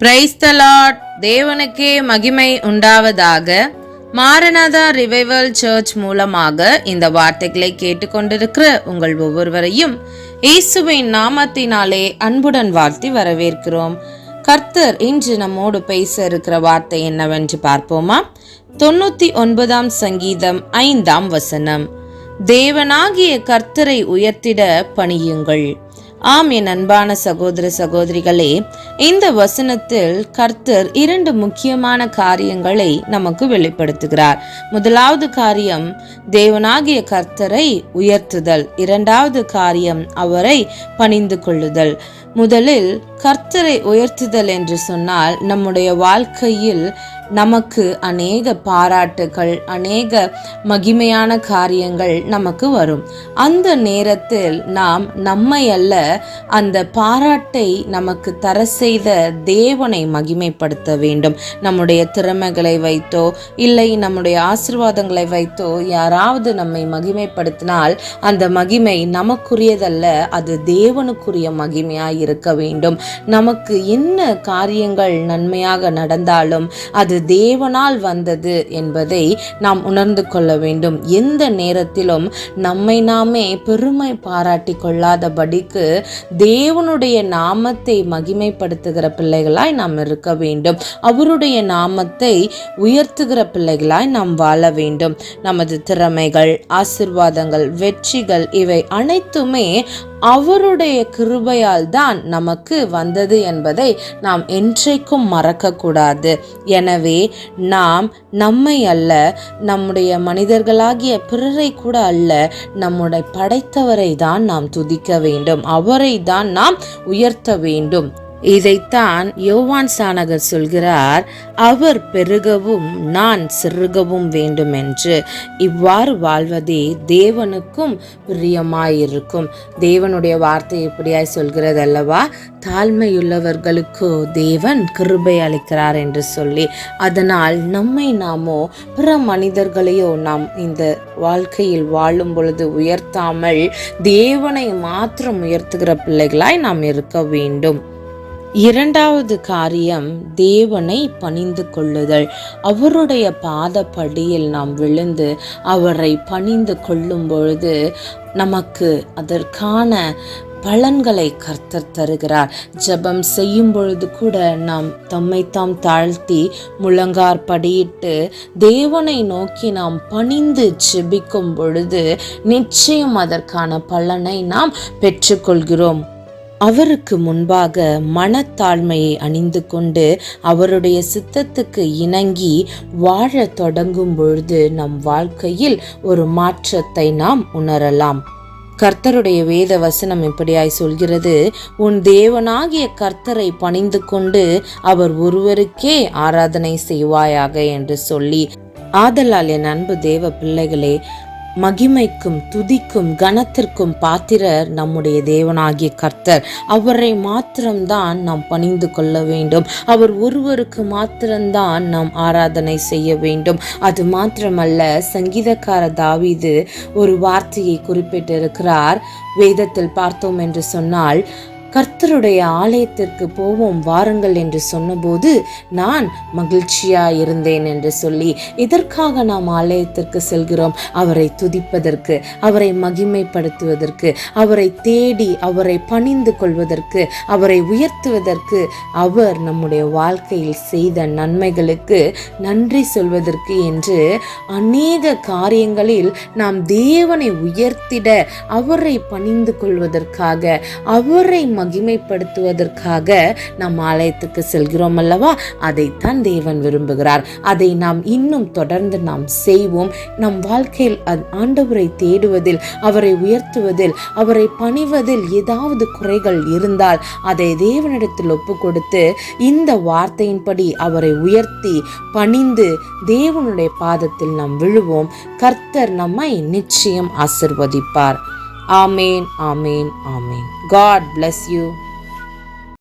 Praise the Lord. தேவனுக்கே மகிமை உண்டாவதாக. மாரநாதா ரிவைவல் சர்ச் மூலமாக இந்த வார்த்தைகளை கேட்டுக்கொண்டிருக்கிற உங்கள் ஒவ்வொருவரையும் இயேசுவின் நாமத்தினாலே அன்புடன் வாழ்த்தி வரவேற்கிறோம். கர்த்தர் இன்று நம்மோடு பேச இருக்கிற வார்த்தை என்னவென்று பார்ப்போமா? 99ஆம் சங்கீதம் 5ஆம் வசனம். தேவனாகிய கர்த்தரை உயர்த்திட பணியுங்கள். ஆம், என் அன்பான சகோதர சகோதரிகளே, இந்த வசனத்தில் கர்த்தர் 2 முக்கியமான காரியங்களை நமக்கு வெளிப்படுத்துகிறார். முதலாவது காரியம் தேவனாகிய கர்த்தரை உயர்த்துதல். இரண்டாவது காரியம் அவரை பணிந்து கொள்ளுதல். முதலில் கர்த்தரை உயர்த்துதல் என்று சொன்னால் நம்முடைய வாழ்க்கையில் நமக்கு அநேக பாராட்டுகள், அநேக மகிமையான காரியங்கள் நமக்கு வரும். அந்த நேரத்தில் நாம் நம்மை அல்ல, அந்த பாராட்டை நமக்கு தர செய்த தேவனை மகிமைப்படுத்த வேண்டும். நம்முடைய திறமைகளை வைத்தோ இல்லை நம்முடைய ஆசீர்வாதங்களை வைத்தோ யாராவது நம்மை மகிமைப்படுத்தினால் அந்த மகிமை நமக்குரியதல்ல, அது தேவனுக்குரிய மகிமையாய் இருக்க வேண்டும். நமக்கு என்ன காரியங்கள் நன்மையாக நடந்தாலும் அது தேவனால் வந்தது என்பதை நாம் உணர்ந்து கொள்ள வேண்டும். எந்த நேரத்திலும் நம்மை நாமே பெருமை பாராட்டி கொள்ளாதபடிக்கு தேவனுடைய நாமத்தை மகிமைப்படுத்துகிற பிள்ளைகளாய் நாம் இருக்க வேண்டும். அவருடைய நாமத்தை உயர்த்துகிற பிள்ளைகளாய் நாம் வாழ வேண்டும். நமது திறமைகள், ஆசீர்வாதங்கள், வெற்றிகள் இவை அனைத்துமே அவருடைய கிருபையால் தான் நமக்கு வந்தது என்பதை நாம் என்றைக்கும் மறக்கக்கூடாது. எனவே நாம் நம்மை அல்ல, நம்முடைய மனிதர்களாகிய பிறரை கூட அல்ல, நம்முடைய படைத்தவரை தான் நாம் துதிக்க வேண்டும், அவரை தான் நாம் உயர்த்த வேண்டும். இதைத்தான் யோவான் சானகர் சொல்கிறார், அவர் பெருகவும் நான் சிறுகவும் வேண்டும் என்று. இவ்வாறு வாழ்வதே தேவனுக்கும் பிரியமாயிருக்கும். தேவனுடைய வார்த்தை இப்படியாய் சொல்கிறது அல்லவா? தாழ்மையுள்ளவர்களுக்கோ தேவன் கிருபை அளிக்கிறார் என்று சொல்லி. அதனால் நம்மை நாமோ பிற மனிதர்களையோ நாம் இந்த வாழ்க்கையில் வாழும் பொழுது உயர்த்தாமல் தேவனை மாத்திரம் உயர்த்துகிற பிள்ளைகளாய் நாம் இருக்க வேண்டும். இரண்டாவது காரியம் தேவனை பணிந்து கொள்ளுதல். அவருடைய பாதப்படியில் நாம் விழுந்து அவரை பணிந்து கொள்ளும் பொழுது நமக்கு அதற்கான பலன்களை கர்த்தர் தருகிறார். ஜெபம் செய்யும் பொழுது கூட நாம் தம்மைத்தாம் தாழ்த்தி முழங்கார் படியிட்டு தேவனை நோக்கி நாம் பணிந்து ஜெபிக்கும் பொழுது நிச்சயம் அதற்கான பலனை நாம் பெற்றுக்கொள்கிறோம். அவருக்கு முன்பாக மனத்தாழ்மையை அணிந்து கொண்டு அவருடைய சித்தத்துக்கு இணங்கி வாழ தொடங்கும் பொழுது நம் வாழ்க்கையில் ஒரு மாற்றத்தை நாம் உணரலாம். கர்த்தருடைய வேத வசனம் இப்படியாய் சொல்கிறது, உன் தேவனாகிய கர்த்தரை பணிந்து கொண்டு அவர் ஒருவருக்கே ஆராதனை செய்வாயாக என்று சொல்லி. ஆதலால் என் அன்பு தேவ பிள்ளைகளே, மகிமைக்கும் துதிக்கும் கனத்திற்கும் பாத்திரர் நம்முடைய தேவனாகிய கர்த்தர். அவரை மாத்திரம்தான் நாம் பணிந்து கொள்ள வேண்டும். அவர் ஒருவருக்கு மாத்திரம்தான் நாம் ஆராதனை செய்ய வேண்டும். அது மாத்திரமல்ல, சங்கீதக்கார தாவீது ஒரு வார்த்தையை குறிப்பிட்டிருக்கிறார். வேதத்தில் பார்த்தோம் என்று சொன்னால், கர்த்தருடைய ஆலயத்திற்கு போவோம் வாருங்கள் என்று சொன்னபோது நான் மகிழ்ச்சியா இருந்தேன் என்று சொல்லி. இதற்காக நாம் ஆலயத்திற்கு செல்கிறோம், அவரை துதிப்பதற்கு, அவரை மகிமைப்படுத்துவதற்கு, அவரை தேடி அவரை பணிந்து கொள்வதற்கு, அவரை உயர்த்துவதற்கு, அவர் நம்முடைய வாழ்க்கையில் செய்த நன்மைகளுக்கு நன்றி சொல்வதற்கு என்று அநேக காரியங்களில் நாம் தேவனை உயர்த்திட, அவரை பணிந்து கொள்வதற்காக, அவரை மகிமைப்படுத்துவதற்காக நாம் ஆலயத்துக்கு செல்கிறோம் அல்லவா? அதைத்தான் தேவன் விரும்புகிறார். அதை நாம் இன்னும் தொடர்ந்து நாம் செய்வோம். நம் வாழ்க்கையில் ஆண்டவரை தேடுவதில், அவரை உயர்த்துவதில், அவரை பணிவதில் ஏதாவது குறைகள் இருந்தால் அதை தேவனிடத்தில் ஒப்பு கொடுத்து இந்த வார்த்தையின்படி அவரை உயர்த்தி பணிந்து தேவனுடைய பாதத்தில் நாம் விழுவோம். கர்த்தர் நம்மை நிச்சயம் ஆசீர்வதிப்பார். ஆமேன், ஆமேன், ஆமேன். God bless you.